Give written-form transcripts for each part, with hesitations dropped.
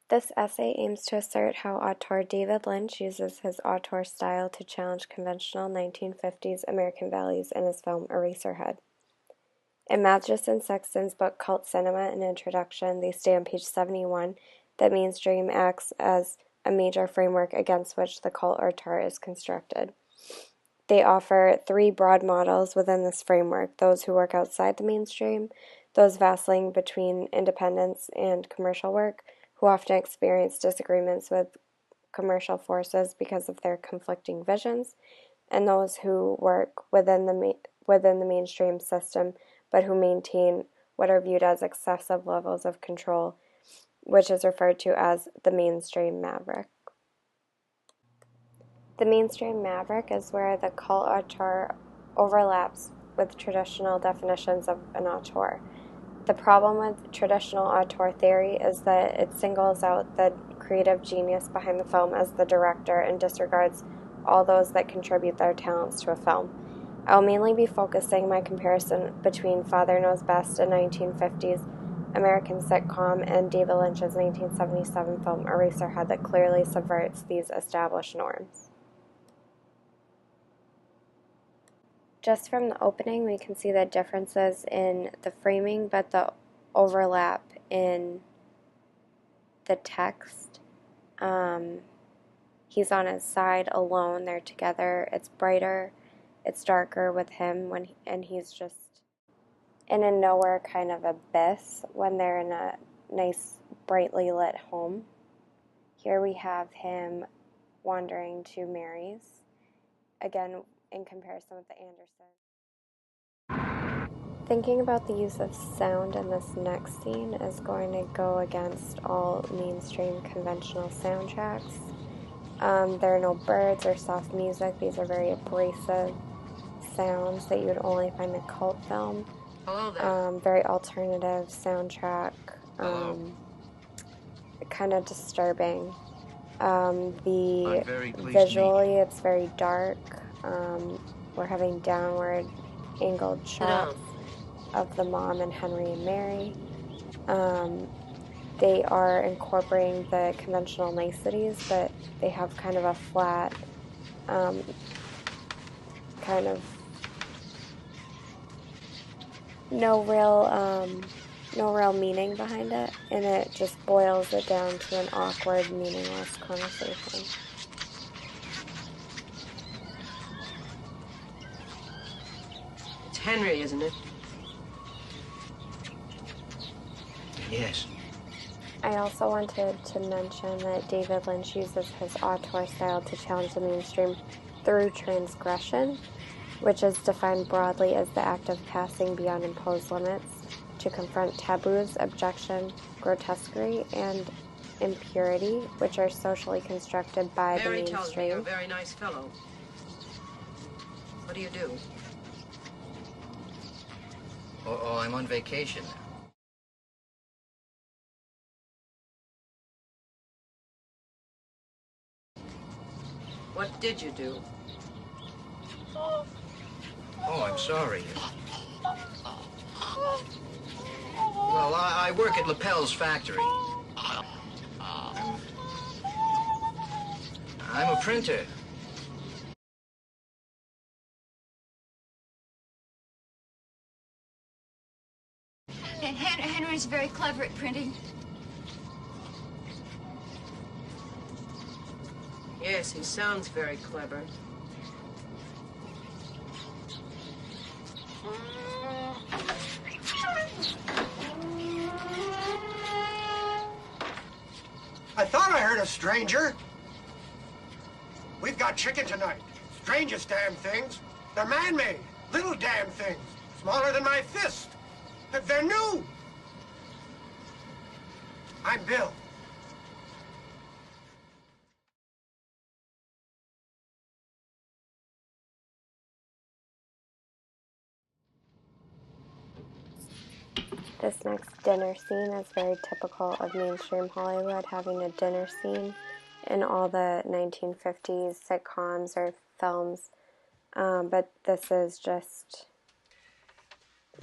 This essay aims to assert how auteur David Lynch uses his auteur style to challenge conventional 1950s American values in his film Eraserhead. In Matheson Sexton's book Cult Cinema, an Introduction, they state on page 71 that mainstream acts as a major framework against which the cult auteur is constructed. They offer three broad models within this framework: those who work outside the mainstream, those vacillating between independence and commercial work, who often experience disagreements with commercial forces because of their conflicting visions, and those who work within the mainstream system but who maintain what are viewed as excessive levels of control, which is referred to as the mainstream maverick. The mainstream maverick is where the cult auteur overlaps with traditional definitions of an auteur. The problem with traditional auteur theory is that it singles out the creative genius behind the film as the director and disregards all those that contribute their talents to a film. I will mainly be focusing my comparison between Father Knows Best, a 1950s American sitcom, and David Lynch's 1977 film Eraserhead that clearly subverts these established norms. Just from the opening, we can see the differences in the framing, but the overlap in the text. He's on his side alone, they're together. It's brighter, it's darker with him and he's just in a nowhere kind of abyss when they're in a nice, brightly lit home. Here we have him wandering to Mary's, again in comparison with the Anderson. Thinking about the use of sound in this next scene is going to go against all mainstream conventional soundtracks. There are no birds or soft music. These are very abrasive sounds that you would only find in a cult film. Very alternative soundtrack, kind of disturbing. Visually, it's very dark. We're having downward angled shots of the mom and Henry and Mary. They are incorporating the conventional niceties, but they have kind of a flat, kind of no real meaning behind it, and it just boils it down to an awkward, meaningless conversation. It's Henry, isn't it? Yes. I also wanted to mention that David Lynch uses his auteur style to challenge the mainstream through transgression, which is defined broadly as the act of passing beyond imposed limits to confront taboos, objection, grotesquerie, and impurity, which are socially constructed by the mainstream. Mary tells me you're a very nice fellow. What do you do? Oh, I'm on vacation now. What did you do? Oh, I'm sorry. Well, I work at Lapel's factory. I'm a printer. Henry's very clever at printing. Yes, he sounds very clever. I thought I heard a stranger. We've got chicken tonight. Strangest damn things. They're man-made. Little damn things. Smaller than my fist. They're new. I'm Bill. This next dinner scene is very typical of mainstream Hollywood, having a dinner scene in all the 1950s sitcoms or films, but this is just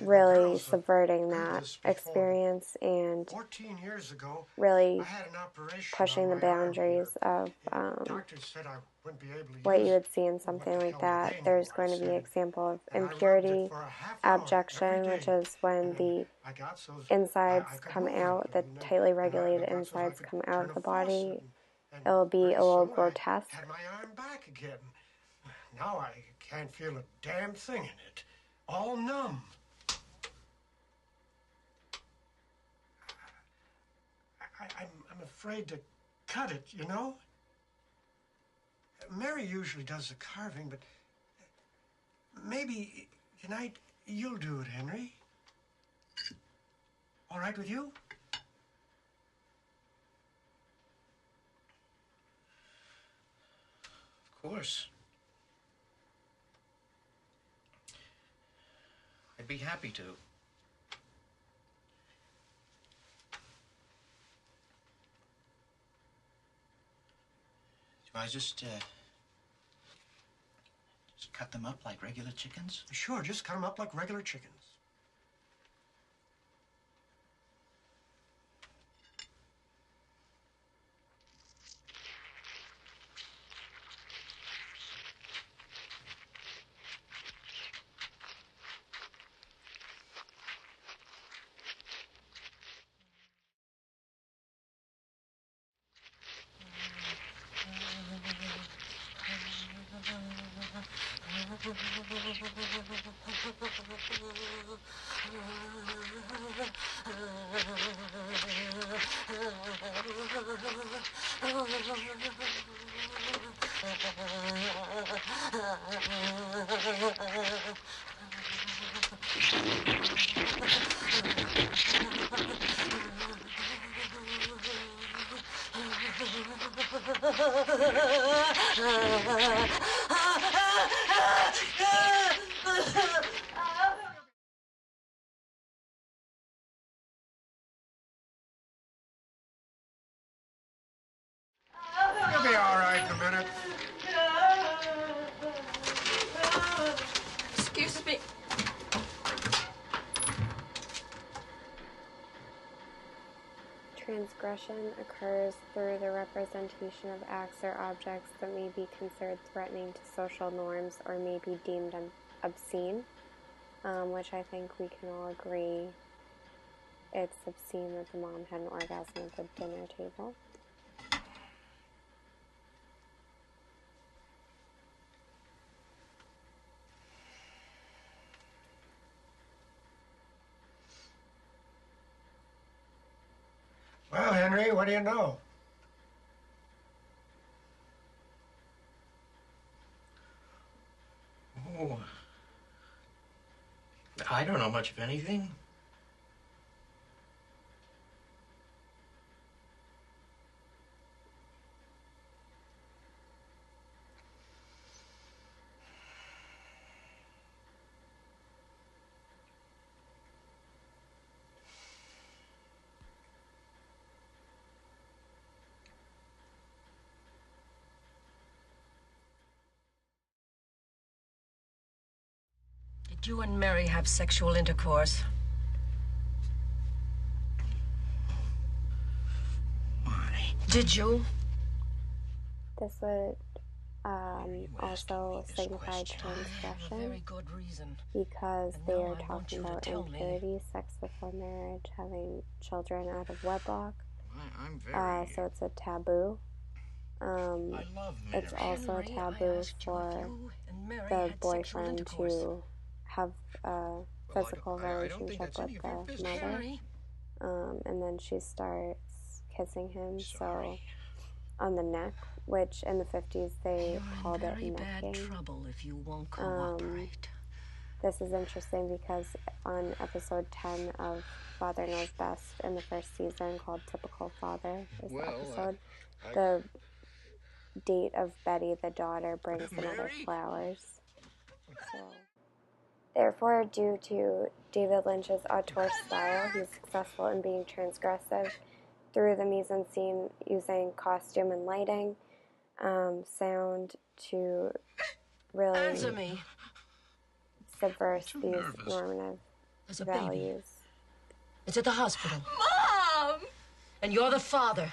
really subverting that experience and 14 years ago, really I had an operation pushing the on my arm boundaries here. of Doctors said I wouldn't be able to what use you would it. see in Well, something what the like hell that. did they know, There's I going to be an said. example of And I rubbed it impurity for a half hour abjection, every which day. is when And the I got so insides I could come move out, the again, tightly and I regulated got so I insides could come turn out of a the faucet, body. and It'll be pretty a little soon I grotesque. had my arm back again. Now I can't feel a damn thing in it. All numb. I'm afraid to cut it, you know? Mary usually does the carving, but maybe tonight you'll do it, Henry. All right with you? Of course. I'd be happy to. Do I just cut them up like regular chickens? Sure, just cut them up like regular chickens. You'll be all right in a minute. Excuse me. Transgression occurs through the representation of acts or objects that may be considered threatening to social norms or may be deemed obscene, which I think we can all agree it's obscene that the mom had an orgasm at the dinner table. Well, Henry, what do you know? Oh. I don't know much of anything. Did you and Mary have sexual intercourse? Why? Did you? This would you asking also me this signify question? I have a transgression very good reason. because And they now are I want talking you to about tell me. impurity, sex before marriage, having children out of wedlock. I'm very... So it's a taboo. I love Mary. It's also a Henry, I taboo asked you for if you and Mary the had sexual boyfriend intercourse. to have a physical I don't think relationship that's with any of your the business. mother. Henry, And then she starts kissing him, Sorry. so on the neck, which in the 50s they you're called in it very bad necking. trouble if you won't cooperate. This is interesting because on episode 10 of Father Knows Best in the first season, called Typical Father, is the episode, the date of Betty, the daughter, brings the mother flowers. So, therefore, due to David Lynch's auteur style, he's successful in being transgressive through the mise-en-scene using costume and lighting, sound to Answer really me. subvert too these nervous. normative There's a baby. values. It's at the hospital. Mom! And you're the father.